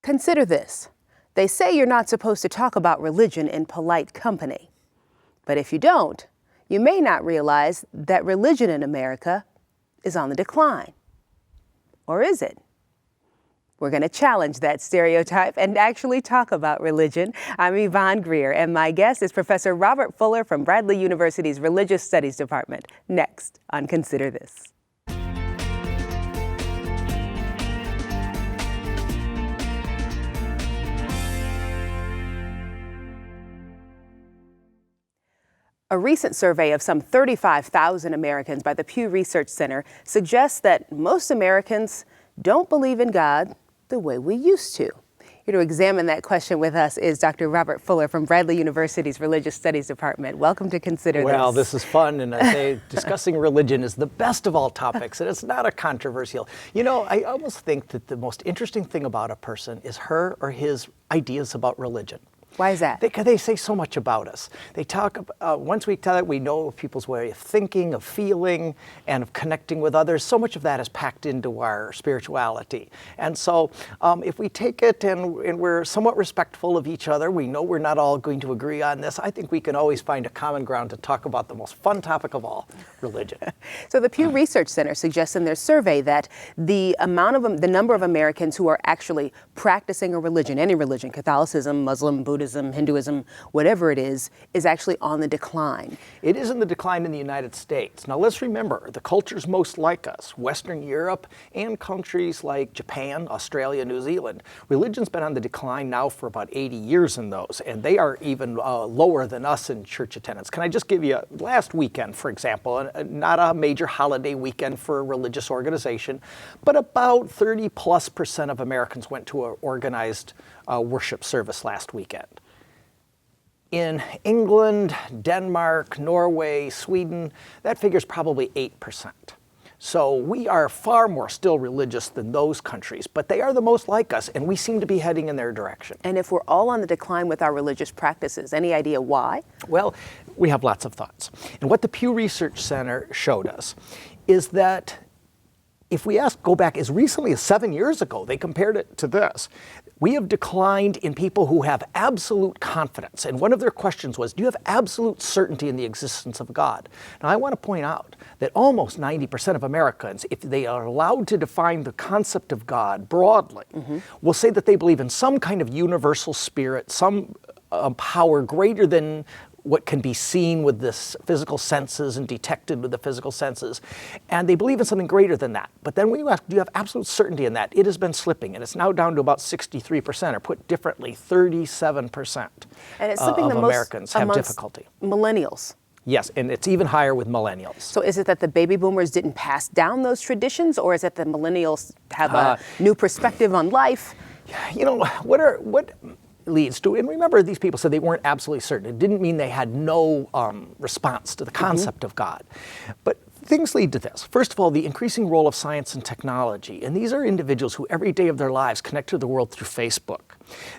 Consider this. They say you're not supposed to talk about religion in polite company. But if you don't, you may not realize that religion in America is on the decline. Or is it? We're going to challenge that stereotype and actually talk about religion. I'm Yvonne Greer, and my guest is Professor Robert Fuller from Bradley University's Religious Studies Department. Next on Consider This. A recent survey of some 35,000 Americans by the Pew Research Center suggests that most Americans don't believe in God the way we used to. Here to examine that question with us is Dr. Robert Fuller from Bradley University's Religious Studies Department. Welcome to Consider This. Well, this is fun, and I say discussing religion is the best of all topics, and it's not a controversial. You know, I almost think that the most interesting thing about a person is her or his ideas about religion. Why is that? They say so much about us. They talk, once we tell it, we know people's way of thinking, of feeling, and of connecting with others. So much of that is packed into our spirituality. And so if we take it and we're somewhat respectful of each other, we know we're not all going to agree on this, I think we can always find a common ground to talk about the most fun topic of all, religion. So the Pew Research Center suggests in their survey that the number of Americans who are actually practicing a religion, any religion, Catholicism, Muslim, Buddhism, Hinduism, whatever it is actually on the decline. It is in the decline in the United States. Now let's remember, the cultures most like us, Western Europe and countries like Japan, Australia, New Zealand, religion's been on the decline now for about 80 years in those, and they are even lower than us in church attendance. Can I just give you last weekend, for example, not a major holiday weekend for a religious organization, but about 30+% of Americans went to an organized worship service last weekend. In England, Denmark, Norway, Sweden, that figure's probably 8%. So we are far more still religious than those countries, but they are the most like us, and we seem to be heading in their direction. And if we're all on the decline with our religious practices, any idea why? Well, we have lots of thoughts. And what the Pew Research Center showed us is that if we go back as recently as 7 years ago, they compared it to this. We have declined in people who have absolute confidence. And one of their questions was, do you have absolute certainty in the existence of God? Now, I want to point out that almost 90% of Americans, if they are allowed to define the concept of God broadly, will say that they believe in some kind of universal spirit, some power greater than what can be seen with the physical senses and detected with the physical senses. And they believe in something greater than that. But then when you ask, do you have absolute certainty in that? It has been slipping, and it's now down to about 63%, or put differently, 37% and it's slipping of Americans have difficulty. Millennials. Yes, and it's even higher with millennials. So is it that the baby boomers didn't pass down those traditions, or is it that millennials have a new perspective on life? You know, what leads to, and remember, these people said they weren't absolutely certain. It didn't mean they had no response to the concept of God. But things lead to this. First of all, the increasing role of science and technology. And these are individuals who every day of their lives connect to the world through Facebook.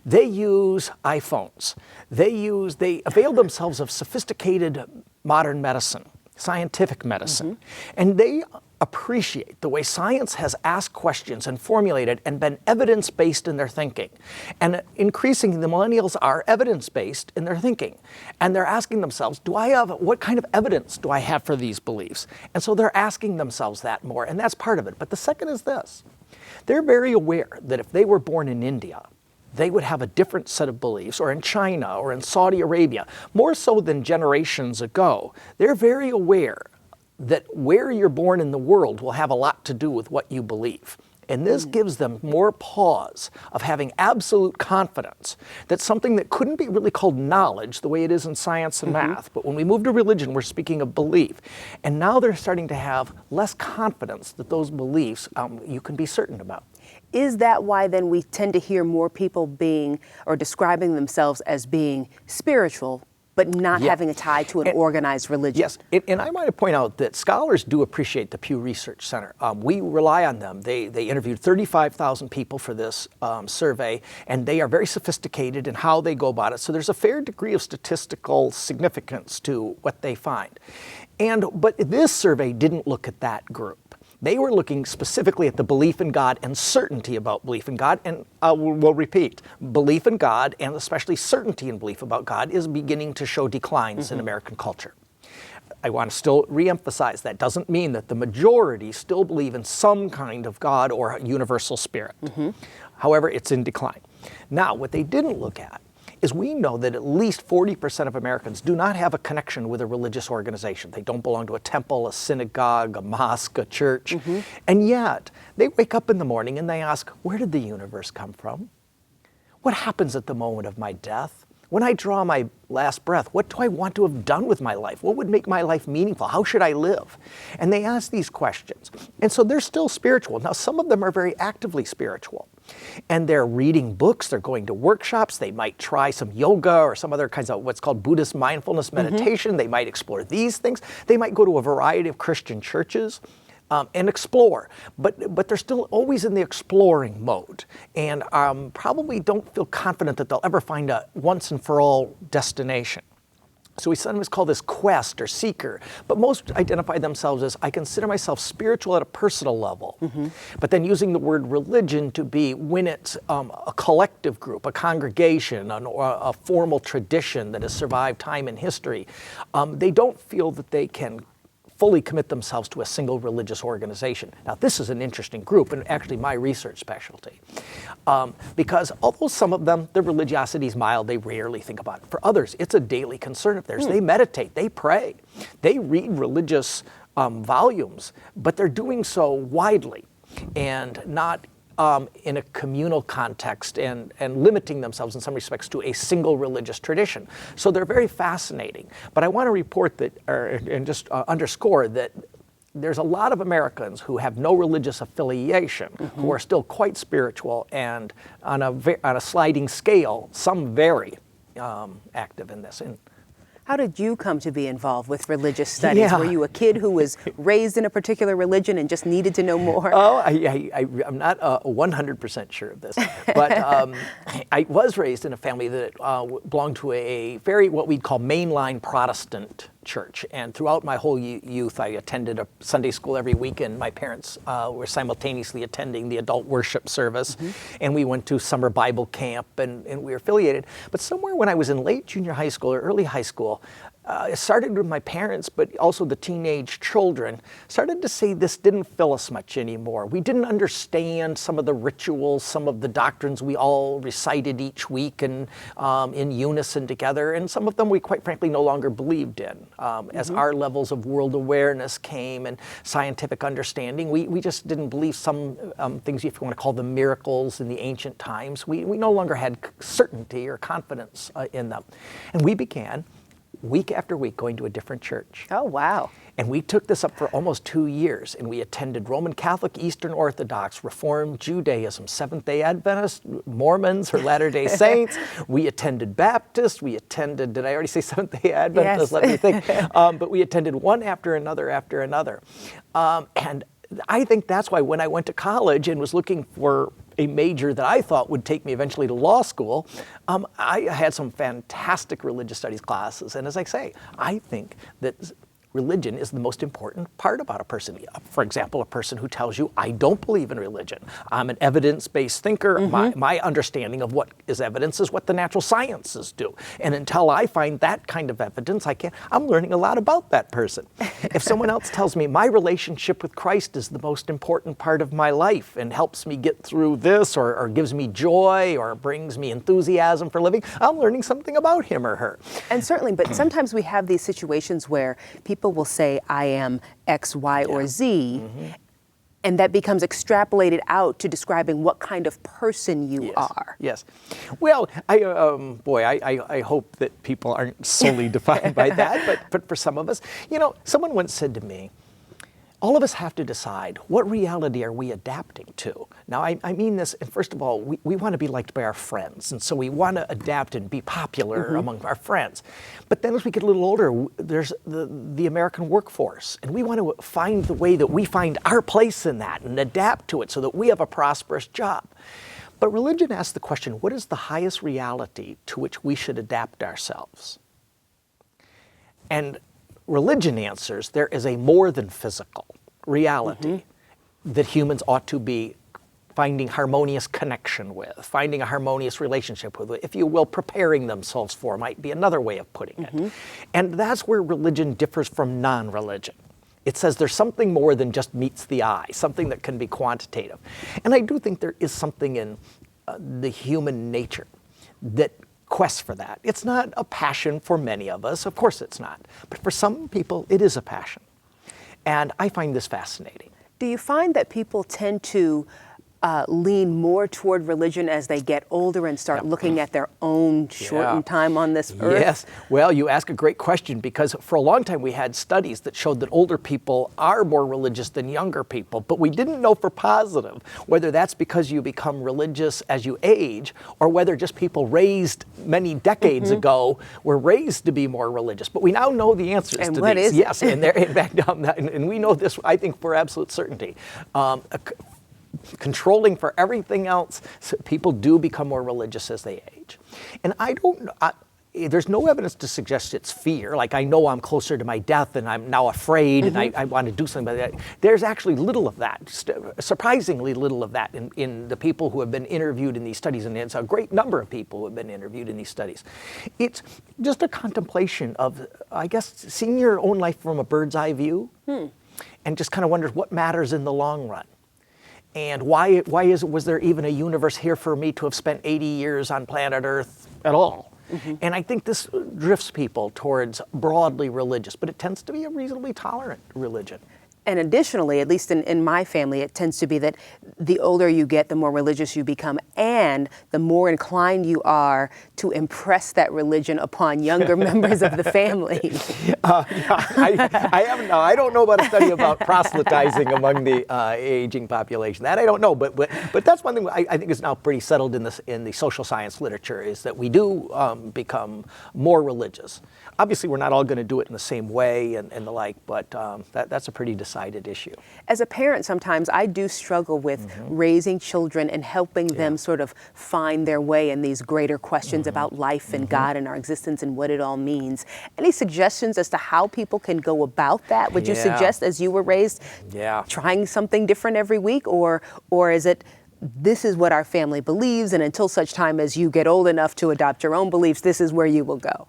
They use iPhones. They avail themselves of sophisticated modern medicine, scientific medicine. And they appreciate the way science has asked questions and formulated and been evidence-based in their thinking. And increasingly, the millennials are evidence-based in their thinking. And they're asking themselves, what kind of evidence do I have for these beliefs? And so they're asking themselves that more, and that's part of it. But the second is this. They're very aware that if they were born in India, they would have a different set of beliefs, or in China, or in Saudi Arabia, more so than generations ago. They're very aware that where you're born in the world will have a lot to do with what you believe. And this gives them more pause of having absolute confidence that something that couldn't be really called knowledge the way it is in science and math, but when we move to religion, we're speaking of belief. And now they're starting to have less confidence that those beliefs you can be certain about. Is that why then we tend to hear more people being or describing themselves as being spiritual, but not having a tie to an organized religion? Yes, and I want to point out that scholars do appreciate the Pew Research Center. We rely on them. They interviewed 35,000 people for this survey, and they are very sophisticated in how they go about it. So there's a fair degree of statistical significance to what they find. But this survey didn't look at that group. They were looking specifically at the belief in God and certainty about belief in God. And we'll repeat, belief in God, and especially certainty in belief about God, is beginning to show declines in American culture. I want to still reemphasize that doesn't mean that the majority still believe in some kind of God or universal spirit. However, it's in decline. Now, what they didn't look at is we know that at least 40% of Americans do not have a connection with a religious organization. They don't belong to a temple, a synagogue, a mosque, a church. And yet, they wake up in the morning and they ask, where did the universe come from? What happens at the moment of my death? When I draw my last breath, what do I want to have done with my life? What would make my life meaningful? How should I live? And they ask these questions. And so they're still spiritual. Now, some of them are very actively spiritual. And they're reading books, they're going to workshops, they might try some yoga or some other kinds of what's called Buddhist mindfulness meditation. They might explore these things. They might go to a variety of Christian churches. And explore, but they're still always in the exploring mode, and probably don't feel confident that they'll ever find a once and for all destination. So we sometimes call this quest or seeker, but most identify themselves as, I consider myself spiritual at a personal level, but then using the word religion to be when it's a collective group, a congregation, a formal tradition that has survived time and history. They don't feel that they can fully commit themselves to a single religious organization. Now, this is an interesting group, and actually my research specialty, because although some of them, their religiosity is mild, they rarely think about it. For others, it's a daily concern of theirs. They meditate, they pray, they read religious volumes, but they're doing so widely and not in a communal context and limiting themselves in some respects to a single religious tradition. So they're very fascinating. But I want to report that, and just underscore that there's a lot of Americans who have no religious affiliation, who are still quite spiritual, and on a sliding scale, some very active in this. How did you come to be involved with religious studies? Were you a kid who was raised in a particular religion and just needed to know more? Oh, I'm not 100% sure of this, but I was raised in a family that belonged to a very, what we'd call mainline Protestant church. And throughout my whole youth, I attended a Sunday school every weekend. My parents were simultaneously attending the adult worship service, and we went to summer Bible camp, and we were affiliated. But somewhere when I was in late junior high school or early high school, it started with my parents, but also the teenage children, started to say this didn't fill us much anymore. We didn't understand some of the rituals, some of the doctrines we all recited each week and in unison together, and some of them we quite frankly no longer believed in. As our levels of world awareness came and scientific understanding, we just didn't believe some things, if you want to call them miracles in the ancient times. We no longer had certainty or confidence in them. And we began week after week going to a different church. Oh, wow. And we took this up for almost 2 years, and we attended Roman Catholic, Eastern Orthodox, Reformed Judaism, Seventh-day Adventists, Mormons or Latter-day Saints. We attended Baptist. We attended, did I already say Seventh-day Adventists? Yes. Let me think. But we attended one after another after another. And I think that's why when I went to college and was looking for a major that I thought would take me eventually to law school, I had some fantastic religious studies classes. And as I say, I think that religion is the most important part about a person. For example, a person who tells you, I don't believe in religion. I'm an evidence-based thinker. My understanding of what is evidence is what the natural sciences do. And until I find that kind of evidence, I'm learning a lot about that person. If someone else tells me my relationship with Christ is the most important part of my life and helps me get through this or gives me joy or brings me enthusiasm for living, I'm learning something about him or her. And certainly, but sometimes we have these situations where people will say, I am X, Y, or Z, and that becomes extrapolated out to describing what kind of person you are. Yes. Well, I hope that people aren't solely defined by that, but for some of us, someone once said to me, all of us have to decide what reality are we adapting to. Now, I mean this, and first of all, we want to be liked by our friends, and so we want to adapt and be popular among our friends. But then as we get a little older, there's the American workforce, and we want to find the way that we find our place in that and adapt to it so that we have a prosperous job. But religion asks the question, what is the highest reality to which we should adapt ourselves? And religion answers there is a more than physical reality. that humans ought to be finding harmonious connection with, finding a harmonious relationship with, if you will, preparing themselves for, might be another way of putting it. And that's where religion differs from non-religion. It says there's something more than just meets the eye, something that can be quantitative. And I do think there is something in the human nature that quests for that. It's not a passion for many of us, of course it's not. But for some people, it is a passion. And I find this fascinating. Do you find that people tend to lean more toward religion as they get older and start looking at their own shortened time on this earth? Yes. Well, you ask a great question, because for a long time we had studies that showed that older people are more religious than younger people, but we didn't know for positive whether that's because you become religious as you age, or whether just people raised many decades ago were raised to be more religious. But we now know the answers and to what these. Is yes, and in fact, and we know this, I think, for absolute certainty. Controlling for everything else, so people do become more religious as they age. And there's no evidence to suggest it's fear, like I know I'm closer to my death and I'm now afraid and I want to do something about that. There's actually little of that, surprisingly little of that in the people who have been interviewed in these studies, and it's a great number of people who have been interviewed in these studies. It's just a contemplation of, I guess, seeing your own life from a bird's eye view and just kind of wonders what matters in the long run. And why was there even a universe here for me to have spent 80 years on planet Earth at all? And I think this drifts people towards broadly religious, but it tends to be a reasonably tolerant religion. And additionally, at least in my family, it tends to be that the older you get, the more religious you become, and the more inclined you are to impress that religion upon younger members of the family. I don't know about a study about proselytizing among the aging population. That I don't know, but that's one thing I think is now pretty settled in the social science literature, is that we do become more religious. Obviously, we're not all going to do it in the same way and the like, but that's a pretty decided issue. As a parent, sometimes I do struggle with raising children and helping them sort of find their way in these greater questions about life and God and our existence and what it all means. Any suggestions as to how people can go about that? Would you suggest, as you were raised, trying something different every week, or is it, this is what our family believes, and until such time as you get old enough to adopt your own beliefs, this is where you will go?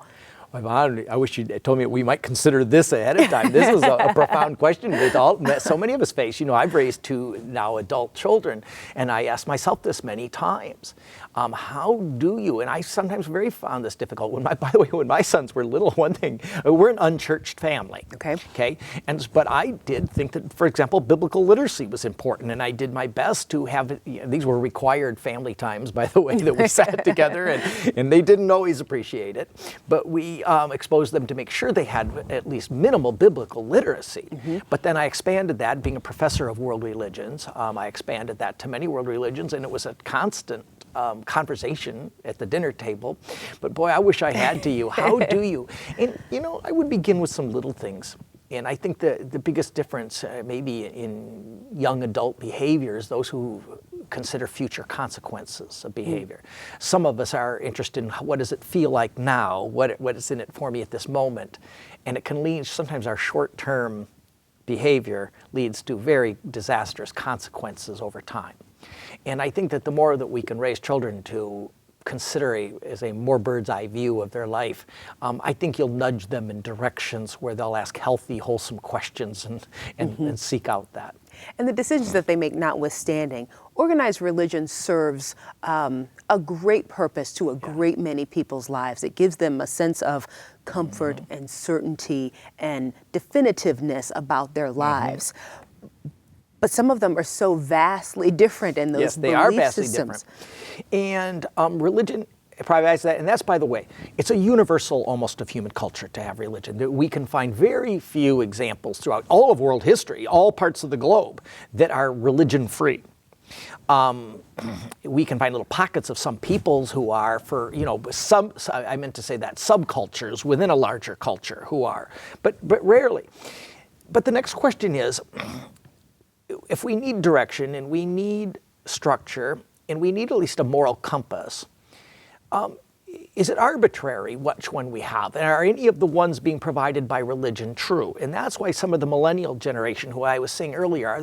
I wish you told me we might consider this ahead of time. This is a profound question that so many of us face. You know, I've raised two now adult children, and I asked myself this many times. How do you, and I sometimes found this difficult. By the way, when my sons were little, one thing, we're an unchurched family. Okay. But I did think that, for example, biblical literacy was important, and I did my best to have, these were required family times, by the way, that we sat together, and they didn't always appreciate it. But we exposed them to make sure they had at least minimal biblical literacy. But then I expanded that, being a professor of world religions, I expanded that to many world religions, and it was a constant conversation at the dinner table. But boy, I wish I had to you. How do you? And I would begin with some little things. And I think the biggest difference maybe in young adult behaviors, those who consider future consequences of behavior. Some of us are interested in what does it feel like now, what is in it for me at this moment. And it can lead, sometimes our short-term behavior leads to very disastrous consequences over time. And I think that the more that we can raise children to consider as a more bird's eye view of their life, I think you'll nudge them in directions where they'll ask healthy, wholesome questions and seek out that. And the decisions that they make notwithstanding, organized religion serves a great purpose to a great many people's lives. It gives them a sense of comfort and certainty and definitiveness about their lives. But some of them are so vastly different in those they are vastly systems. Different. And religion provides that, and that's, by the way, it's a universal almost of human culture to have religion. We can find very few examples throughout all of world history, all parts of the globe, that are religion-free. We can find little pockets of some peoples who are, for I meant to say that subcultures within a larger culture who are, but rarely. But the next question is, if we need direction and we need structure and we need at least a moral compass, is it arbitrary which one we have? And are any of the ones being provided by religion true? And that's why some of the millennial generation, who I was saying earlier,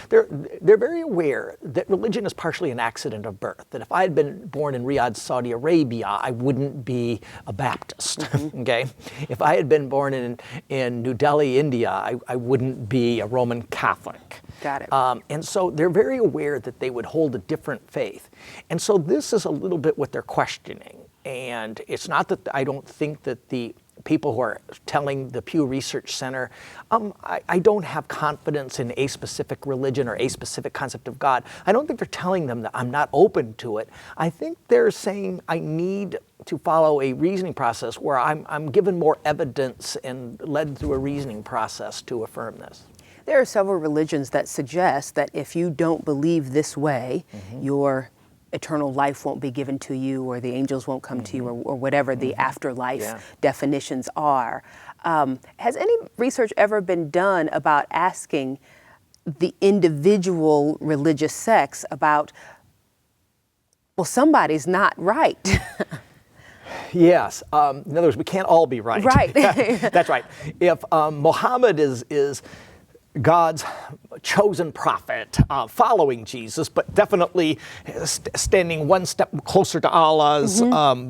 they're very aware that religion is partially an accident of birth. That if I had been born in Riyadh, Saudi Arabia, I wouldn't be a Baptist. Okay, if I had been born in New Delhi, India, I wouldn't be a Roman Catholic. Got it. And so they're very aware that they would hold a different faith. And so this is a little bit what they're questioning. And it's not that I don't think that the people who are telling the Pew Research Center, I don't have confidence in a specific religion or a specific concept of God. I don't think they're telling them that I'm not open to it. I think they're saying I need to follow a reasoning process where I'm given more evidence and led through a reasoning process to affirm this. There are several religions that suggest that if you don't believe this way, your eternal life won't be given to you, or the angels won't come to you, or whatever the afterlife definitions are. Has any research ever been done about asking the individual religious sects about, well, somebody's not right? Yes. In other words, we can't all be right. Right. That's right. If Muhammad is God's chosen prophet, following Jesus, but definitely standing one step closer to Allah's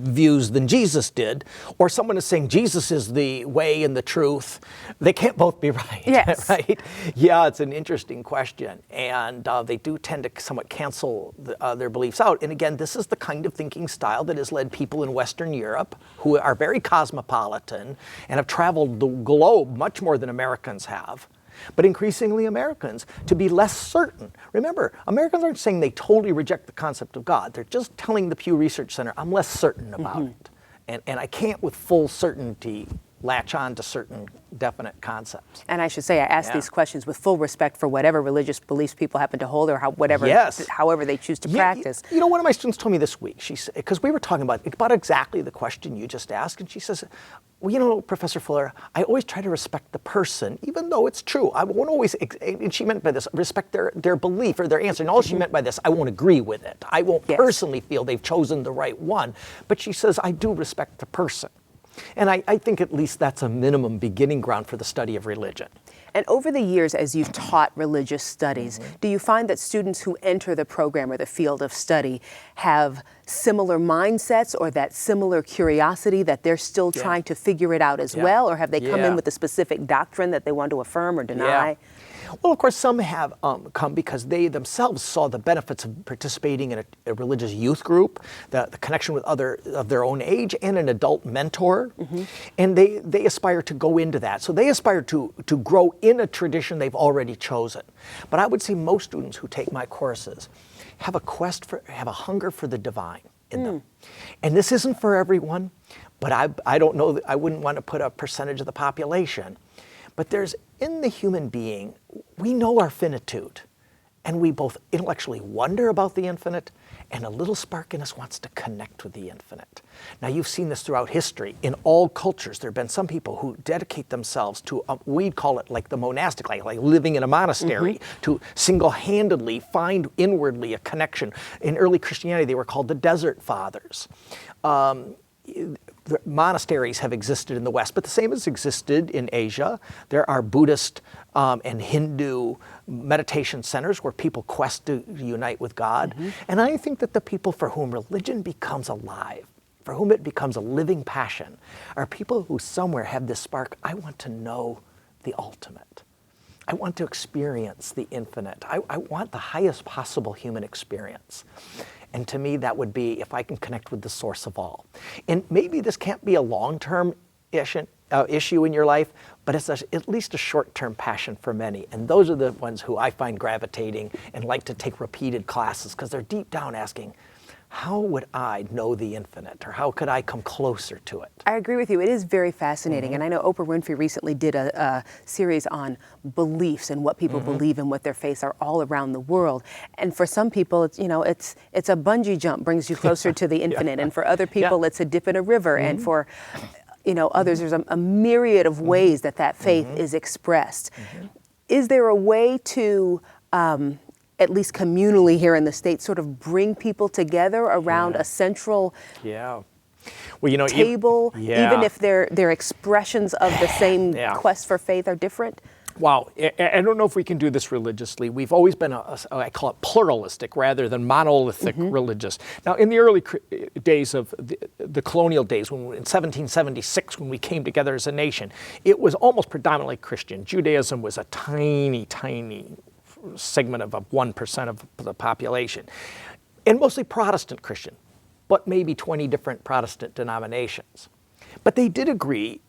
views than Jesus did, or someone is saying Jesus is the way and the truth, they can't both be right. Yes. Right? Yeah, it's an interesting question. And they do tend to somewhat cancel their beliefs out. And again, this is the kind of thinking style that has led people in Western Europe, who are very cosmopolitan and have traveled the globe much more than Americans have, but increasingly Americans, to be less certain. Remember, Americans aren't saying they totally reject the concept of God. They're just telling the Pew Research Center, I'm less certain about it. And I can't with full certainty latch on to certain definite concepts. And I should say, I ask these questions with full respect for whatever religious beliefs people happen to hold, or however they choose to practice. You know, one of my students told me this week, she said, because we were talking about exactly the question you just asked, and she says, well, you know, Professor Fuller, I always try to respect the person, even though it's true. I won't always, and she meant by this, respect their belief or their answer. And all she meant by this, I won't agree with it. I won't personally feel they've chosen the right one. But she says, I do respect the person. And I think at least that's a minimum beginning ground for the study of religion. And over the years, as you've taught religious studies, do you find that students who enter the program or the field of study have similar mindsets, or that similar curiosity that they're still trying to figure it out as well? Or have they come in with a specific doctrine that they want to affirm or deny? Well, of course, some have come because they themselves saw the benefits of participating in a religious youth group, the connection with other of their own age, and an adult mentor. And they aspire to go into that. So they aspire to grow in a tradition they've already chosen. But I would say most students who take my courses have a hunger for the divine in them. And this isn't for everyone, but I don't know, I wouldn't want to put a percentage of the population. But there's, in the human being, we know our finitude, and we both intellectually wonder about the infinite, and a little spark in us wants to connect with the infinite. Now, you've seen this throughout history. In all cultures, there have been some people who dedicate themselves to, we'd call it like the monastic life, like living in a monastery, to single-handedly find inwardly a connection. In early Christianity, they were called the Desert Fathers. The monasteries have existed in the West, but the same has existed in Asia. There are Buddhist and Hindu meditation centers where people quest to unite with God. And I think that the people for whom religion becomes alive, for whom it becomes a living passion, are people who somewhere have this spark, I want to know the ultimate. I want to experience the infinite. I want the highest possible human experience. And to me, that would be if I can connect with the source of all. And maybe this can't be a long-term issue in your life, but it's at least a short-term passion for many. And those are the ones who I find gravitating and like to take repeated classes, because they're deep down asking, how would I know the infinite, or how could I come closer to it? I agree with you. It is very fascinating. And I know Oprah Winfrey recently did a series on beliefs and what people believe and what their faiths are all around the world. And for some people, it's a bungee jump brings you closer to the infinite. And for other people, it's a dip in a river. And for others, there's a myriad of ways that faith is expressed. Is there a way to at least communally here in the States, sort of bring people together around a central Well, you know, table, yeah. even if their expressions of the same Yeah. quest for faith are different? Wow, I don't know if we can do this religiously. We've always been, I call it pluralistic rather than monolithic religious. Now, in the early days of the colonial days, in 1776, when we came together as a nation, it was almost predominantly Christian. Judaism was a tiny, tiny segment of 1% of the population, and mostly Protestant Christian, but maybe 20 different Protestant denominations. But they did agree.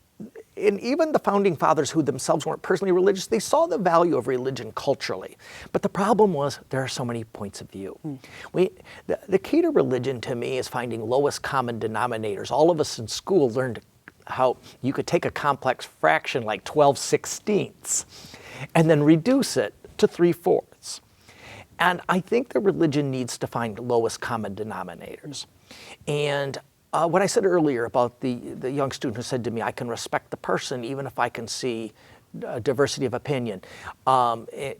And even the founding fathers, who themselves weren't personally religious, they saw the value of religion culturally. But the problem was there are so many points of view. The key to religion to me is finding lowest common denominators. All of us in school learned how you could take a complex fraction like 12/16 and then reduce it to 3/4. And I think the religion needs to find lowest common denominators. And what I said earlier about the young student who said to me, I can respect the person even if I can see diversity of opinion. And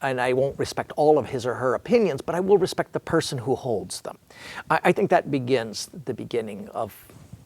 I won't respect all of his or her opinions, but I will respect the person who holds them. I think that begins the beginning of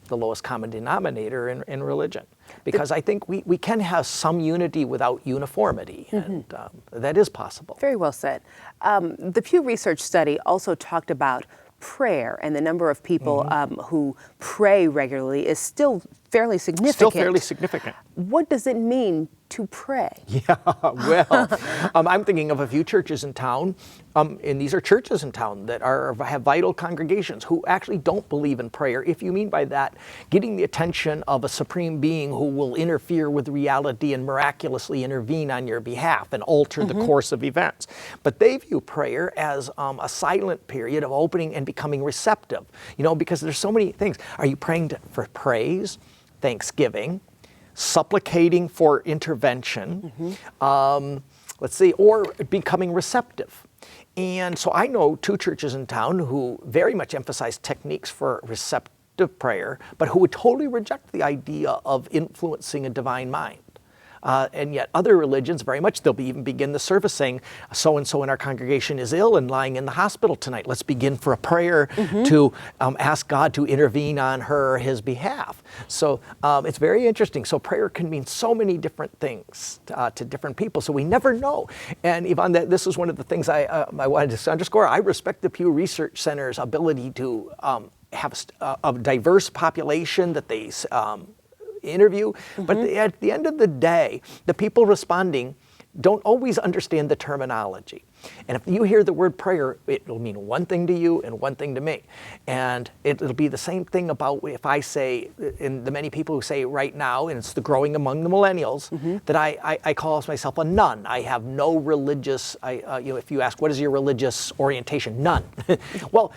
the lowest common denominator in religion. Because I think we can have some unity without uniformity, and that is possible. Very well said. The Pew Research study also talked about prayer, and the number of people who pray regularly is still fairly significant. Still fairly significant. What does it mean to pray? Yeah, well, I'm thinking of a few churches in town, and these are churches in town that have vital congregations who actually don't believe in prayer. If you mean by that, getting the attention of a supreme being who will interfere with reality and miraculously intervene on your behalf and alter the course of events. But they view prayer as a silent period of opening and becoming receptive, because there's so many things. Are you praying for praise, thanksgiving, supplicating for intervention, let's see, or becoming receptive? And so I know two churches in town who very much emphasize techniques for receptive prayer, but who would totally reject the idea of influencing a divine mind. And yet other religions very much, they'll even begin the service saying, so-and-so in our congregation is ill and lying in the hospital tonight. Let's begin for a prayer to ask God to intervene on her or his behalf. So it's very interesting. So prayer can mean so many different things to different people. So we never know. And Yvonne, this is one of the things I wanted to underscore. I respect the Pew Research Center's ability to have a diverse population that they interview, but at the end of the day, the people responding don't always understand the terminology. And if you hear the word prayer, it will mean one thing to you and one thing to me. And it'll be the same thing about if I say, and the many people who say right now, and it's the growing among the millennials, that I call myself a nun. I have no religious, if you ask, what is your religious orientation? None. Well,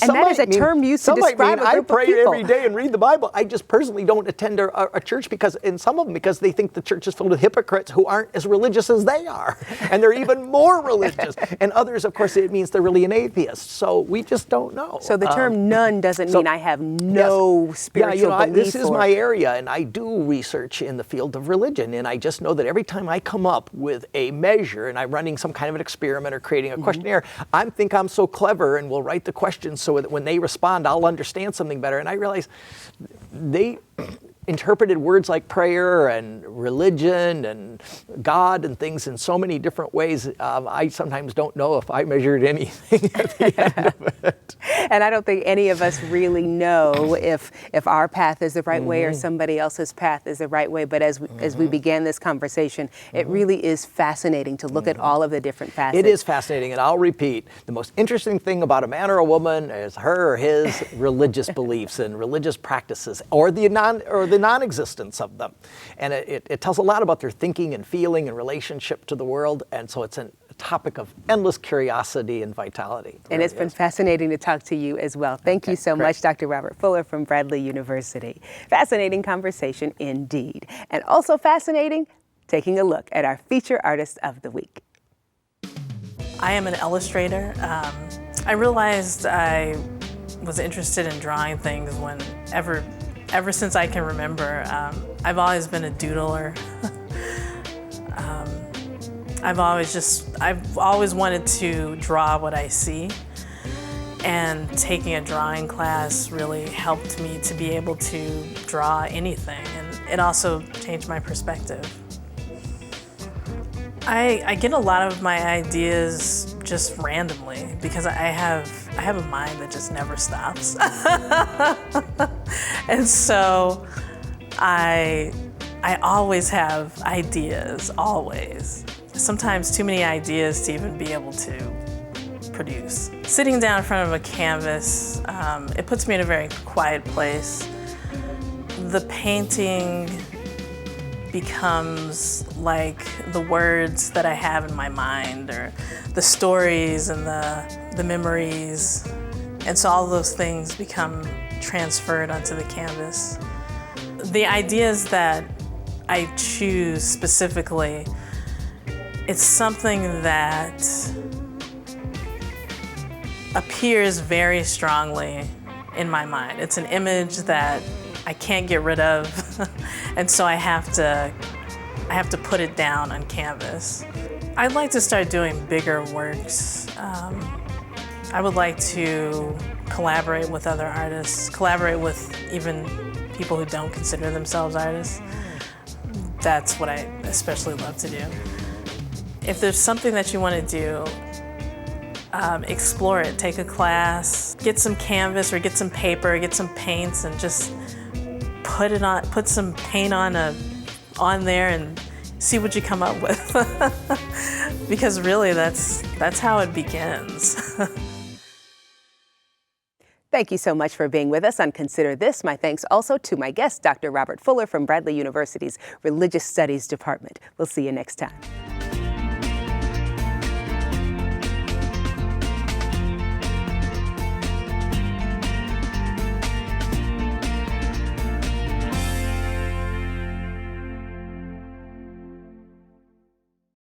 and that is a term used to describe a group I of pray people. every day and read the Bible. I just personally don't attend a church because they think the church is filled with hypocrites who aren't as religious as they are. And they're even more religious. And others, of course, it means they're really an atheist. So we just don't know. So the term none doesn't mean I have no spiritual belief. This is my area, and I do research in the field of religion. And I just know that every time I come up with a measure and I'm running some kind of an experiment or creating a questionnaire, I think I'm so clever and will write the questions so that when they respond, I'll understand something better. And I realize they interpreted words like prayer and religion and God and things in so many different ways. I sometimes don't know if I measured anything at the end of it. And I don't think any of us really know if our path is the right way or somebody else's path is the right way. But as we began this conversation, it really is fascinating to look at all of the different facets. It is fascinating, and I'll repeat, the most interesting thing about a man or a woman is her or his religious beliefs and religious practices, or the non-existence of them. And it tells a lot about their thinking and feeling and relationship to the world, and so it's a topic of endless curiosity and vitality. And it's been fascinating to talk to you as well. Thank you so much, Dr. Robert Fuller from Bradley University. Fascinating conversation indeed. And also fascinating, taking a look at our feature artist of the week. I am an illustrator. I realized I was interested in drawing things ever since I can remember. I've always been a doodler. I've always wanted to draw what I see. And taking a drawing class really helped me to be able to draw anything, and it also changed my perspective. I get a lot of my ideas just randomly because I have a mind that just never stops. And so I always have ideas, always. Sometimes too many ideas to even be able to produce. Sitting down in front of a canvas, it puts me in a very quiet place. The painting becomes like the words that I have in my mind, or the stories and the memories. And so all those things become transferred onto the canvas. The ideas that I choose specifically, it's something that appears very strongly in my mind. It's an image that I can't get rid of, and so I have to put it down on canvas. I'd like to start doing bigger works. I would like to collaborate with other artists, collaborate with even people who don't consider themselves artists. That's what I especially love to do. If there's something that you want to do, explore it, take a class, get some canvas or get some paper, get some paints, and just put some paint on there and see what you come up with. Because really that's how it begins. Thank you so much for being with us on Consider This. My thanks also to my guest, Dr. Robert Fuller from Bradley University's Religious Studies Department. We'll see you next time.